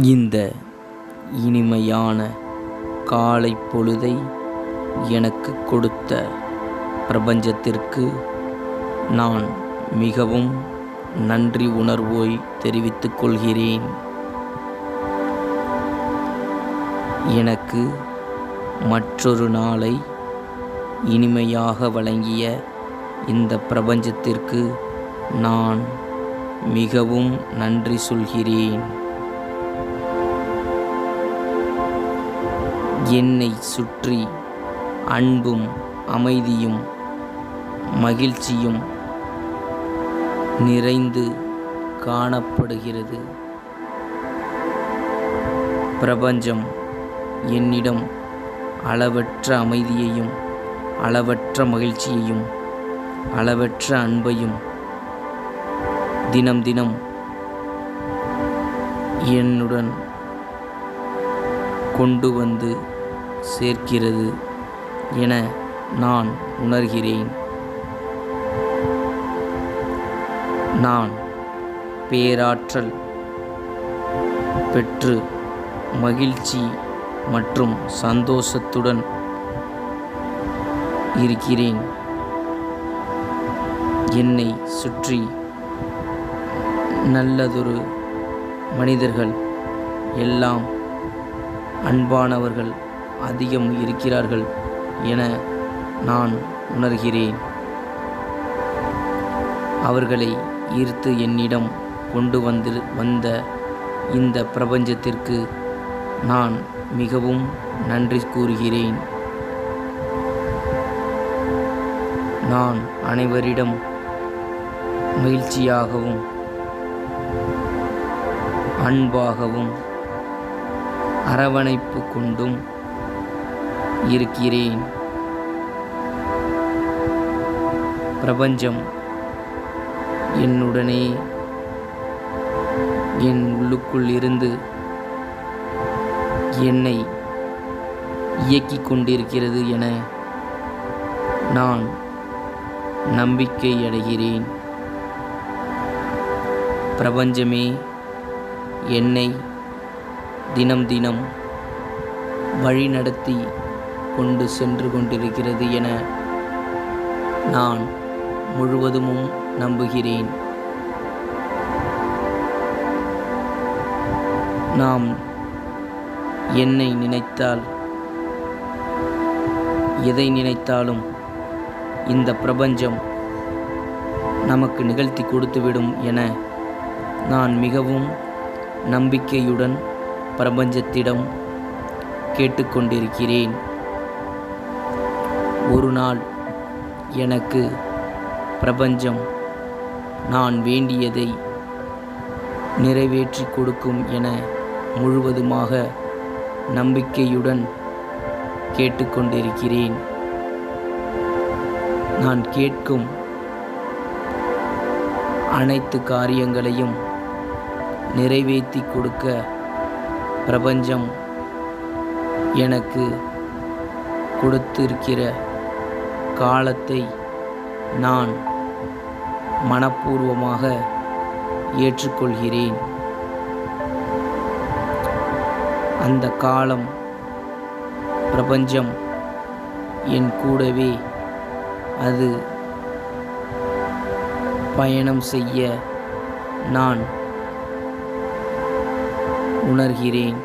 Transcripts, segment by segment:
இந்த இனிமையான காலை பொழுதை எனக்கு கொடுத்த பிரபஞ்சத்திற்கு நான் மிகவும் நன்றி உணர்வோய் தெரிவித்துக் கொள்கிறேன். எனக்கு மற்றொரு நாளை இனிமையாக வழங்கிய இந்த பிரபஞ்சத்திற்கு நான் மிகவும் நன்றி சொல்கிறேன். என்னை சுற்றி அன்பும் அமைதியும் மகிழ்ச்சியும் நிறைந்து காணப்படுகிறது. பிரபஞ்சம் என்னிடம் அளவற்ற அமைதியையும் அளவற்ற மகிழ்ச்சியையும் அளவற்ற அன்பையும் தினம் தினம் என்னுடன் கொண்டு வந்து சேர்க்கிறது என நான் உணர்கிறேன். நான் பேராற்றல் பெற்று மகிழ்ச்சி மற்றும் சந்தோஷத்துடன் இருக்கிறேன். என்னை சுற்றி நல்லதொரு மனிதர்கள் எல்லாம் அன்பானவர்கள் அதிகம் இருக்கிறார்கள் என நான் உணர்கிறேன். அவர்களை ஈர்த்து என்னிடம் கொண்டு வந்த இந்த பிரபஞ்சத்திற்கு நான் மிகவும் நன்றி கூறுகிறேன். நான் அனைவரிடம் மகிழ்ச்சியாகவும் அன்பாகவும் அரவணைப்பு கொண்டும் இருக்கிறேன். பிரபஞ்சம் என்னுடனே என் உள்ளுக்குள் இருந்து என்னை இயக்கிக் கொண்டிருக்கிறது என நான் நம்பிக்கை அடைகிறேன். பிரபஞ்சமே என்னை தினம் தினம் வழிநடத்தி கொண்டு சென்று கொண்டிருக்கிறது என நான் முழுவதும் நம்புகிறேன். நாம் என்னை நினைத்தால் எதை நினைத்தாலும் இந்த பிரபஞ்சம் நமக்கு நிகழ்த்தி கொடுத்துவிடும் என நான் மிகவும் நம்பிக்கையுடன் பிரபஞ்சத்திடம் கேட்டுக்கொண்டிருக்கிறேன். ஒரு நாள் எனக்கு பிரபஞ்சம் நான் வேண்டியதை நிறைவேற்றி கொடுக்கும் என முழுவதுமாக நம்பிக்கையுடன் கேட்டுக்கொண்டிருக்கிறேன். நான் கேட்கும் அனைத்து காரியங்களையும் நிறைவேற்றி கொடுக்க பிரபஞ்சம் எனக்கு கொடுத்திருக்கிற காலத்தை நான் மனப்பூர்வமாக ஏற்றுக்கொள்கிறேன். அந்த காலம் பிரபஞ்சம் என் கூடவே அது பயணம் செய்ய நான் உணர்கிறேன்.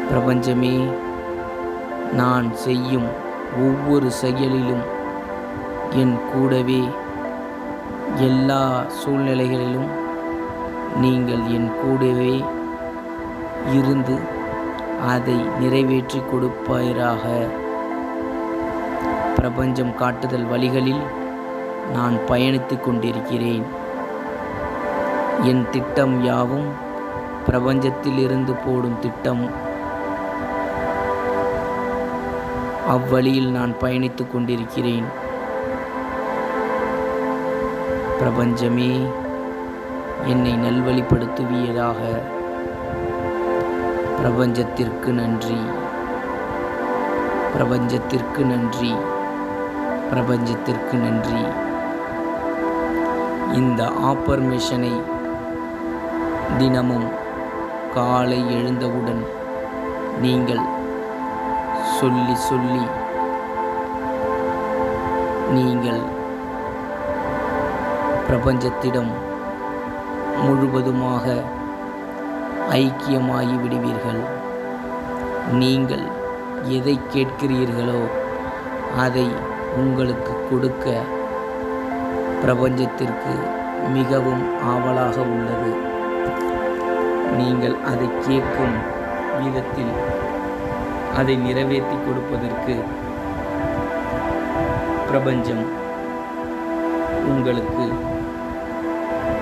பிரபஞ்சமே நான் செய்யும் ஒவ்வொரு செயலிலும் என் கூடவே எல்லா சூழ்நிலைகளிலும் நீங்கள் என் கூடவே இருந்து அதை நிறைவேற்றி கொடுப்பாயாக. பிரபஞ்சம் காட்டுதல் வழிகளில் நான் பயணித்து கொண்டிருக்கிறேன். என் திட்டம் யாவும் பிரபஞ்சத்திலிருந்து போடும் திட்டம். அவ்வழியில் நான் பயணித்து கொண்டிருக்கிறேன். பிரபஞ்சமே என்னை நல்வழிப்படுத்துவீராக. பிரபஞ்சத்திற்கு நன்றி, பிரபஞ்சத்திற்கு நன்றி, பிரபஞ்சத்திற்கு நன்றி. இந்த ஆஃபர்மேஷனை தினமும் காலை எழுந்தவுடன் நீங்கள் சொல்லி சொல்லி நீங்கள் பிரபஞ்சத்திடம் முழுவதுமாக ஐக்கியமாகி விடுவீர்கள். நீங்கள் எதை கேட்கிறீர்களோ அதை உங்களுக்கு கொடுக்க பிரபஞ்சத்திற்கு மிகவும் ஆவலாக உள்ளது. நீங்கள் அதை கேட்கும் விதத்தில் அதை நிறைவேற்றி கொடுப்பதற்கு பிரபஞ்சம் உங்களுக்கு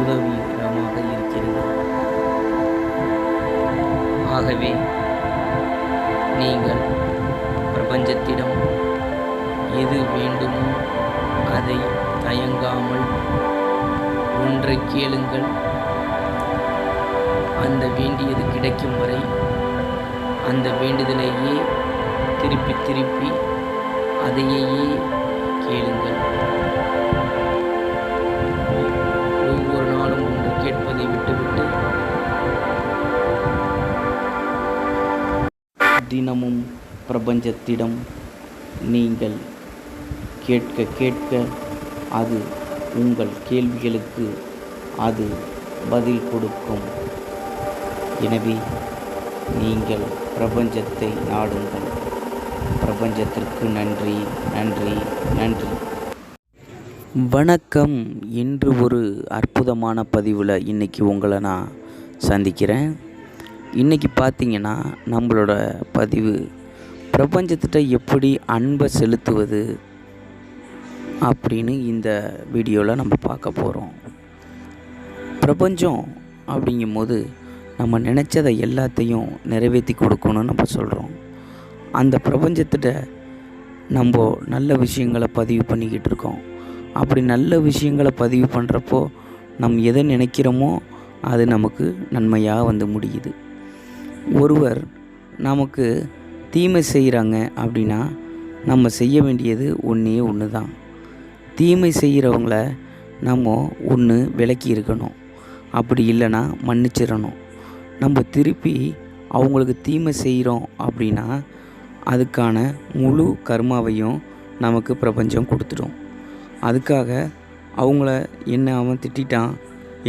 உதவிகரமாக இருக்கிறது. ஆகவே நீங்கள் பிரபஞ்சத்திடம் எது வேண்டுமோ அதை தயங்காமல் ஒன்றை கேளுங்கள். அந்த வேண்டியது கிடைக்கும் வரை அந்த வேண்டுதலையே திருப்பி திருப்பி அதையே கேளுங்கள். ஒவ்வொரு நாளும் ஒன்று கேட்பதை விட்டுவிட்டு தினமும் பிரபஞ்சத்திடம் நீங்கள் கேட்க கேட்க அது உங்கள் கேள்விகளுக்கு அது பதில் கொடுக்கும். எனவே நீங்கள் பிரபஞ்சத்தை நாடுங்கள். பிரபஞ்சத்திற்கு நன்றி, நன்றி, நன்றி. வணக்கம். இன்று ஒரு அற்புதமான பதிவில் இன்றைக்கி உங்களை நான் சந்திக்கிறேன். இன்றைக்கி பார்த்திங்கன்னா நம்மளோட பதிவு பிரபஞ்சத்திட்ட எப்படி அன்பை செலுத்துவது அப்படின்னு இந்த வீடியோவில் நம்ம பார்க்க போகிறோம். பிரபஞ்சம் அப்படிங்கும்போது நம்ம நினச்சதை எல்லாத்தையும் நிறைவேற்றி கொடுக்கணும்னு நம்ம சொல்கிறோம். அந்த பிரபஞ்சத்திட்ட நம்ம நல்ல விஷயங்களை பதிவு பண்ணிக்கிட்டு இருக்கோம். அப்படி நல்ல விஷயங்களை பதிவு பண்ணுறப்போ நம்ம எதை நினைக்கிறோமோ அது நமக்கு நன்மையாக வந்து முடியுது. ஒருவர் நமக்கு தீமை செய்கிறாங்க அப்படின்னா நம்ம செய்ய வேண்டியது ஒன்று தான். தீமை செய்கிறவங்கள நம்ம ஒன்று விலக்கி இருக்கணும், அப்படி இல்லைன்னா மன்னிச்சிடணும். நம்ம திருப்பி அவங்களுக்கு தீமை செய்கிறோம் அப்படின்னா அதுக்கான முழு கர்மாவையும் நமக்கு பிரபஞ்சம் கொடுத்துடும். அதுக்காக அவங்கள என்ன அவன் திட்டான்,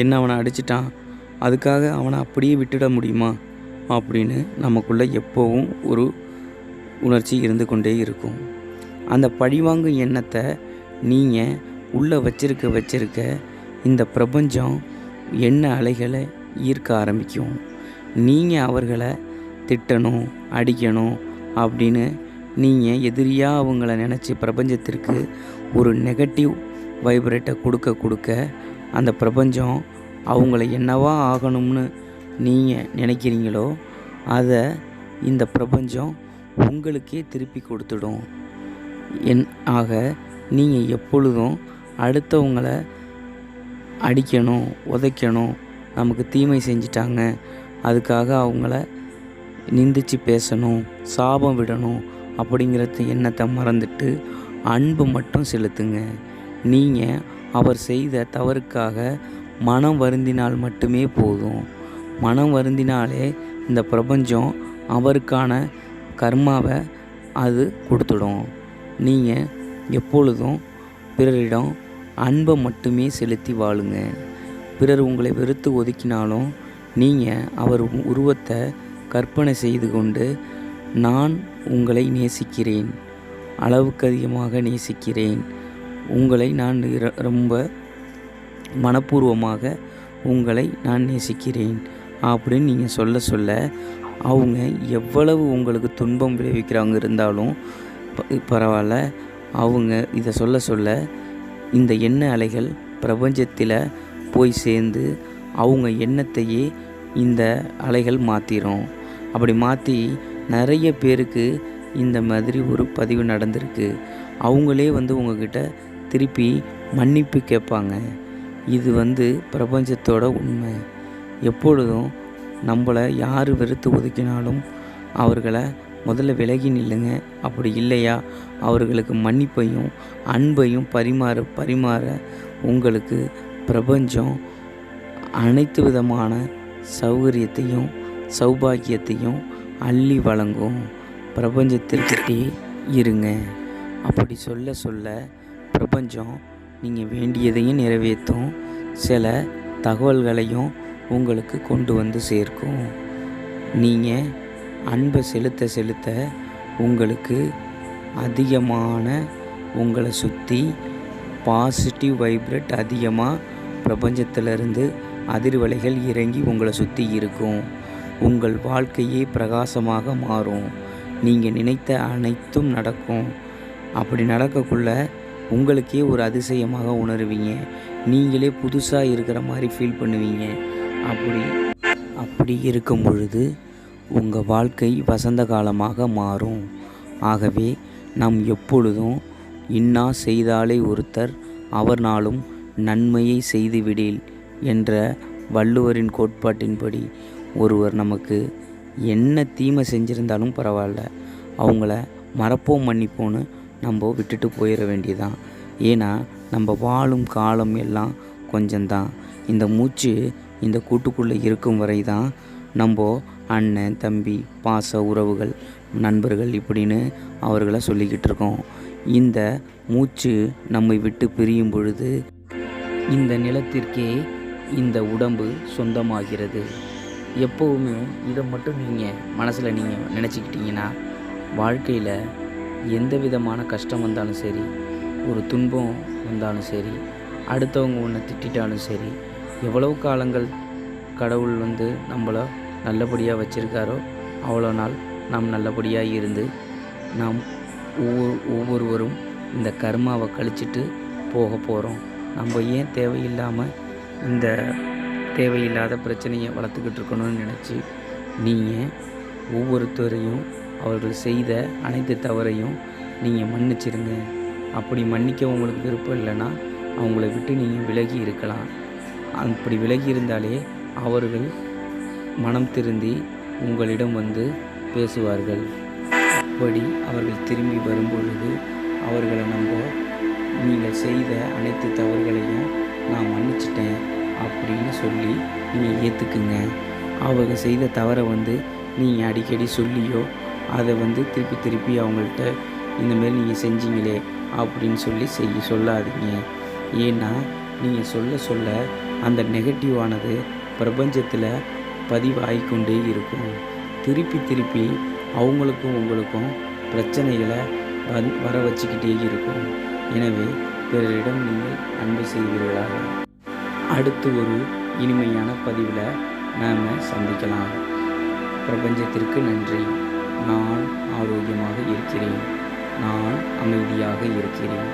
என்ன அவனை அடிச்சிட்டான், அதுக்காக அவனை அப்படியே விட்டுட முடியுமா அப்படின்னு நமக்குள்ளே எப்போவும் ஒரு உணர்ச்சி இருந்து கொண்டே இருக்கும். அந்த பழிவாங்கும் எண்ணத்தை நீங்கள் உள்ளே வச்சிருக்க இந்த பிரபஞ்சம் எண்ண அலைகளை ஈர்க்க ஆரம்பிக்கும். நீங்கள் அவர்களை திட்டணும், அடிக்கணும் அப்படின்னு நீங்கள் எதிரியாக அவங்கள நினச்சி பிரபஞ்சத்திற்கு ஒரு நெகட்டிவ் வைப்ரேட்டை கொடுக்க அந்த பிரபஞ்சம் அவங்கள என்னவா ஆகணும்னு நீங்கள் நினைக்கிறீங்களோ அதை இந்த பிரபஞ்சம் உங்களுக்கே திருப்பி கொடுத்துடும். ஆக நீங்கள் எப்பொழுதும் அடுத்தவங்களை அடிக்கணும், உதைக்கணும், நமக்கு தீமை செஞ்சிட்டாங்க அதுக்காக அவங்கள நிந்திச்சு பேசணும், சாபம் விடணும் அப்படிங்கிற எண்ணத்தை மறந்துட்டு அன்பு மட்டும் செலுத்துங்க. நீங்கள் அவர் செய்த தவறுக்காக மனம் வருந்தினால் மட்டுமே போதும். மனம் வருந்தினாலே இந்த பிரபஞ்சம் அவருக்கான கர்மாவை அது கொடுத்துடும். நீங்கள் எப்பொழுதும் பிறரிடம் அன்பை மட்டுமே செலுத்தி வாழுங்க. பிறர் உங்களை வெறுத்து ஒதுக்கினாலும் நீங்கள் அவர் உருவத்தை கற்பனை செய்து கொண்டு நான் உங்களை நேசிக்கிறேன், அளவுக்கு அதிகமாக நேசிக்கிறேன், உங்களை நான் ரொம்ப மனப்பூர்வமாக உங்களை நான் நேசிக்கிறேன் அப்படின்னு நீங்கள் சொல்ல அவங்க எவ்வளவு உங்களுக்கு துன்பம் விளைவிக்கிறாங்க இருந்தாலும் பரவாயில்ல, அவங்க இதை சொல்ல இந்த எண்ண அலைகள் பிரபஞ்சத்தில் போய் சேர்ந்து அவங்க எண்ணத்தையே இந்த அலைகள் மாற்றிடும். அப்படி மாற்றி நிறைய பேருக்கு இந்த மாதிரி ஒரு பதிவு நடந்திருக்கு. அவங்களே உங்ககிட்ட திருப்பி மன்னிப்பு கேட்பாங்க. இது பிரபஞ்சத்தோட உண்மை. எப்பொழுதும் நம்மளை யார் வெறுத்து ஒதுக்கினாலும் அவர்களை முதல்ல விலகி நில்லுங்க. அப்படி இல்லையா அவர்களுக்கு மன்னிப்பையும் அன்பையும் பரிமாற உங்களுக்கு பிரபஞ்சம் அனைத்து விதமான சௌகரியத்தையும் சௌபாக்கியத்தையும் அள்ளி வழங்கும். பிரபஞ்சத்திற்கிட்டே இருங்க. அப்படி சொல்ல சொல்ல பிரபஞ்சம் நீங்கள் வேண்டியதையும் நிறைவேற்றும், சில தகவல்களையும் உங்களுக்கு கொண்டு வந்து சேர்க்கும். நீங்கள் அன்பை செலுத்த செலுத்த உங்களுக்கு அதிகமான உங்களை சுற்றி பாசிட்டிவ் வைப்ரேட் அதிகமாக பிரபஞ்சத்திலிருந்து அதிர்வலைகள் இறங்கி உங்களை சுற்றி இருக்கும். உங்கள் வாழ்க்கையே பிரகாசமாக மாறும். நீங்கள் நினைத்த அனைத்தும் நடக்கும். அப்படி நடக்கக்குள்ள உங்களுக்கே ஒரு அதிசயமாக உணருவீங்க. நீங்களே புதுசாக இருக்கிற மாதிரி ஃபீல் பண்ணுவீங்க. அப்படி இருக்கும் பொழுது உங்கள் வாழ்க்கை வசந்த காலமாக மாறும். ஆகவே நாம் எப்பொழுதும் இன்னா செய்தாலே ஒருத்தர் அவர் நாளும் நன்மையை செய்துவிடில் என்ற வள்ளுவரின் கோட்பாட்டின்படி ஒருவர் நமக்கு என்ன தீமை செஞ்சுருந்தாலும் பரவாயில்ல, அவங்கள மறப்போம் மன்னிப்போன்னு நம்ம விட்டுட்டு போயிட வேண்டியதான். ஏன்னா நம்ம வாழும் காலம் எல்லாம் கொஞ்சம்தான். இந்த மூச்சு இந்த கூட்டுக்குள்ளே இருக்கும் வரை தான் நம்ம அண்ணன் தம்பி பாச உறவுகள் நண்பர்கள் இப்படின்னு அவர்களை சொல்லிக்கிட்டு இருக்கோம். இந்த மூச்சு நம்மை விட்டு பிரியும் பொழுது இந்த நிலத்திற்கே இந்த உடம்பு சொந்தமாகிறது. எப்போவுமே இதை மட்டும் நீங்கள் மனசில் நீங்கள் நினச்சிக்கிட்டீங்கன்னா வாழ்க்கையில் எந்த விதமான கஷ்டம் வந்தாலும் சரி, ஒரு துன்பம் வந்தாலும் சரி, அடுத்தவங்க ஒன்று திட்டாலும் சரி, எவ்வளவு காலங்கள் கடவுள் நம்மளை நல்லபடியாக வச்சுருக்காரோ அவ்வளோ நாள் நாம் நல்லபடியாக இருந்து நாம் ஒவ்வொருவரும் இந்த கர்மாவை கழிச்சிட்டு போக போகிறோம். நம்ம ஏன் தேவையில்லாமல் இந்த தேவையில்லாத பிரச்சனையை வளர்த்துக்கிட்டு இருக்கணும்னு நினச்சி நீங்கள் ஒவ்வொருத்தரையும் அவர்கள் செய்த அனைத்து தவறையும் நீங்கள் மன்னிச்சிருங்க. அப்படி மன்னிக்க உங்களுக்கு விருப்பம் இல்லைன்னா அவங்கள விட்டு நீங்கள் விலகி இருக்கலாம். அப்படி விலகி இருந்தாலே அவர்கள் மனம் திருந்தி உங்களிடம் பேசுவார்கள். அப்படி அவர்கள் திரும்பி வரும்பொழுது அவர்களை நீங்கள் செய்த அனைத்து தவறுகளையும் நான் மன்னிச்சிட்டேன் அப்படின்னு சொல்லி நீங்கள் ஏற்றுக்குங்க. அவங்க செய்த தவறை நீங்கள் அடிக்கடி சொல்லியோ அதை திருப்பி திருப்பி அவங்கள்ட்ட இந்தமாரி நீங்கள் செஞ்சீங்களே அப்படின்னு சொல்லி சொல்லாதீங்க. ஏன்னா நீங்கள் சொல்ல சொல்ல அந்த நெகட்டிவானது பிரபஞ்சத்தில் பதிவாகிக்கொண்டே இருக்கும். திருப்பி திருப்பி அவங்களுக்கும் உங்களுக்கும் பிரச்சனைகளை வர வச்சுக்கிட்டே இருக்கும். எனவே பிறரிடம் நீங்கள் அன்பு செய்வீர்களாக. அடுத்து ஒரு இனிமையான பதிவில் நாம் சந்திக்கலாம். பிரபஞ்சத்திற்கு நன்றி. நான் ஆரோக்கியமாக இருக்கிறேன். நான் அமைதியாக இருக்கிறேன்.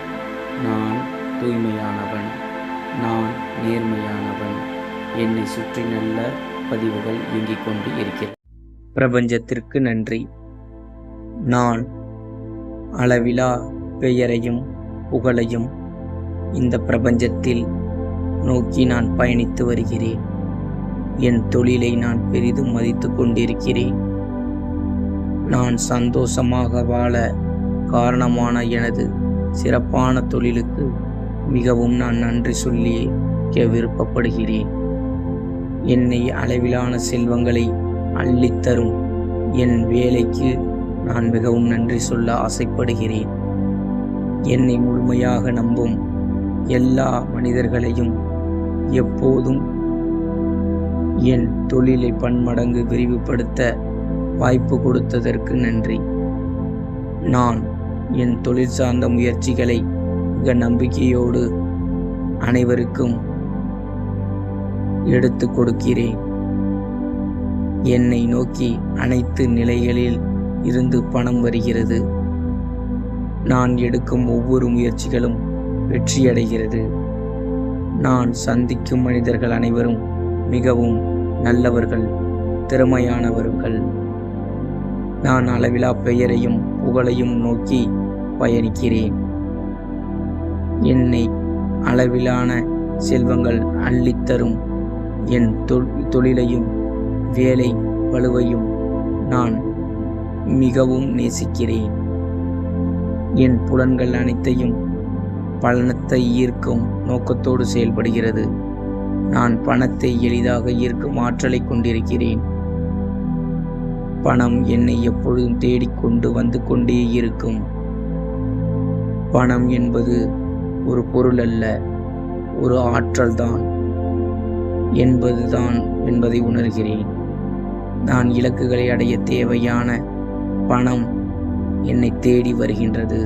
நான் தூய்மையானவன். நான் நேர்மையானவன். என்னை சுற்றி நல்ல பதிவுகள் இயங்கிக் கொண்டு இருக்கிறது. பிரபஞ்சத்திற்கு நன்றி. நான் அளவிலா பெயரையும் புகழையும் இந்த பிரபஞ்சத்தில் நோக்கி நான் பயணித்து வருகிறேன். என் தொழிலை நான் பெரிதும் மதித்து கொண்டிருக்கிறேன். நான் சந்தோஷமாக வாழ காரணமான எனது சிறப்பான தொழிலுக்கு மிகவும் நான் நன்றி சொல்லி விருப்பப்படுகிறேன். என்னை அளவிலான செல்வங்களை அள்ளித்தரும் என் வேலைக்கு நான் மிகவும் நன்றி சொல்ல ஆசைப்படுகிறேன். என்னை முழுமையாக நம்பும் எல்லா மனிதர்களையும் எப்போதும் என் தொழிலை பன்மடங்கு விரிவுபடுத்த வாய்ப்பு கொடுத்ததற்கு நன்றி. நான் என் தொழில் சார்ந்த முயற்சிகளை மிக நம்பிக்கையோடு அனைவருக்கும் எடுத்து கொடுக்கிறேன். என்னை நோக்கி அனைத்து நிலைகளில் இருந்து பணம் வருகிறது. நான் எடுக்கும் ஒவ்வொரு முயற்சிகளும் வெற்றியடைகிறது. நான் சந்திக்கும் மனிதர்கள் அனைவரும் மிகவும் நல்லவர்கள், திறமையானவர்கள். நான் அளவிலா பெயரையும் புகழையும் நோக்கி பயணிக்கிறேன். என்னை அளவிலான செல்வங்கள் அள்ளித்தரும் என் தொழிலையும் வேலை வலுவையும் நான் மிகவும் நேசிக்கிறேன். என் புலன்கள் அனைத்தையும் பலனத்தை ஈர்க்கும் நோக்கத்தோடு செயல்படுகிறது. நான் பணத்தை எளிதாக ஈர்க்கும் ஆற்றலை கொண்டிருக்கிறேன். பணம் என்னை எப்பொழுதும் தேடிக்கொண்டு வந்து கொண்டே இருக்கும். பணம் என்பது ஒரு பொருள் அல்ல, ஒரு ஆற்றல் தான் என்பதை உணர்கிறேன். நான் இலக்குகளை அடைய தேவையான பணம் என்னை தேடி வருகின்றது.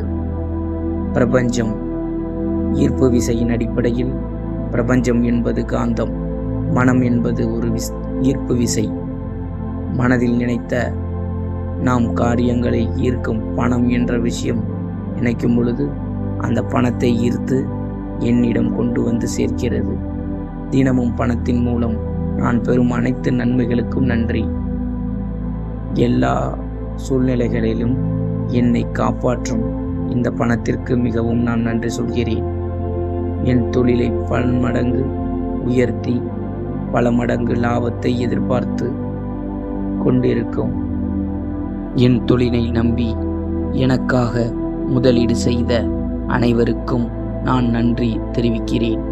பிரபஞ்சம் ஈர்ப்பு விசையின் அடிப்படையில் பிரபஞ்சம் என்பது காந்தம், மனம் என்பது ஒரு ஈர்ப்பு விசை. மனதில் நினைத்த நாம் காரியங்களை ஈர்க்கும் பணம் என்ற விஷயம் நினைக்கும் பொழுது அந்த பணத்தை ஈர்த்து என்னிடம் கொண்டு வந்து சேர்க்கிறது. தினமும் பணத்தின் மூலம் நான் பெறும் அனைத்து நன்மைகளுக்கும் நன்றி. எல்லா சூழ்நிலைகளிலும் என்னை காப்பாற்றும் இந்த பணத்திற்கு மிகவும் நான் நன்றி சொல்கிறேன். என் தொழிலை பல மடங்கு உயர்த்தி பல மடங்கு லாபத்தை எதிர்பார்த்து கொண்டிருக்கும் என் தொழிலை நம்பி எனக்காக முதலீடு செய்த அனைவருக்கும் நான் நன்றி தெரிவிக்கிறேன்.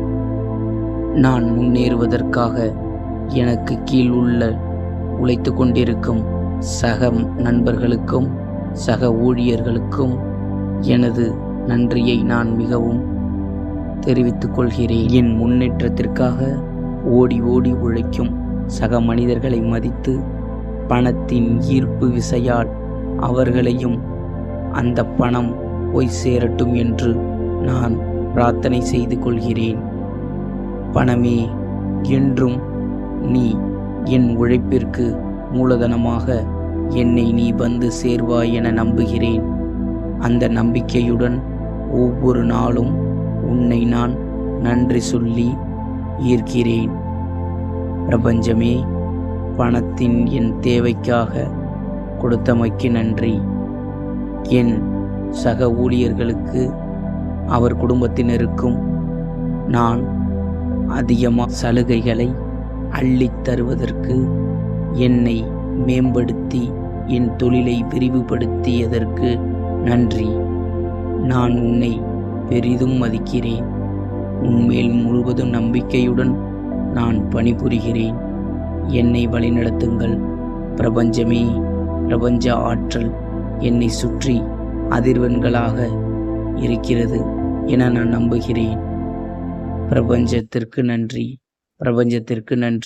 நான் முன்னேறுவதற்காக எனக்கு கீழ் உழைத்து கொண்டிருக்கும் சக நண்பர்களுக்கும் சக ஊழியர்களுக்கும் எனது நன்றியை நான் மிகவும் தெரிவித்துக் கொள்கிறேன். என் முன்னேற்றத்திற்காக ஓடி ஓடி உழைக்கும் சக மனிதர்களை மதித்து பணத்தின் ஈர்ப்பு விசையால் அவர்களையும் அந்த பணம் போய் சேரட்டும் என்று நான் பிரார்த்தனை செய்து கொள்கிறேன். பணமே, என்றும் நீ என் உழைப்பிற்கு மூலதனமாக என்னை நீ வந்து சேர்வாய் என நம்புகிறேன். அந்த நம்பிக்கையுடன் ஒவ்வொரு நாளும் உன்னை நான் நன்றி சொல்லி ஈர்க்கிறேன். பிரபஞ்சமே, பணத்தின் என் தேவைக்காக கொடுத்தமைக்கு நன்றி. என் சக ஊழியர்களுக்கு அவர் குடும்பத்தினருக்கும் நான் அதிகமாக சலுகைகளை அள்ளித் தருவதற்கு, என்னை மேம்படுத்தி என் தொழிலை விரிவுபடுத்தியதற்கு நன்றி. நான் உன்னை பெரிதும் மதிக்கிறேன். உன்மேல் முழுவதும் நம்பிக்கையுடன் நான் பணிபுரிகிறேன். என்னை வழிநடத்துங்கள் பிரபஞ்சமே. பிரபஞ்ச ஆற்றல் என்னை சுற்றி அதிர்வெண்களாக இருக்கிறது என நான் நம்புகிறேன். பிரபஞ்சத்திற்கு நன்றி. பிரபஞ்சத்திற்கு நன்றி.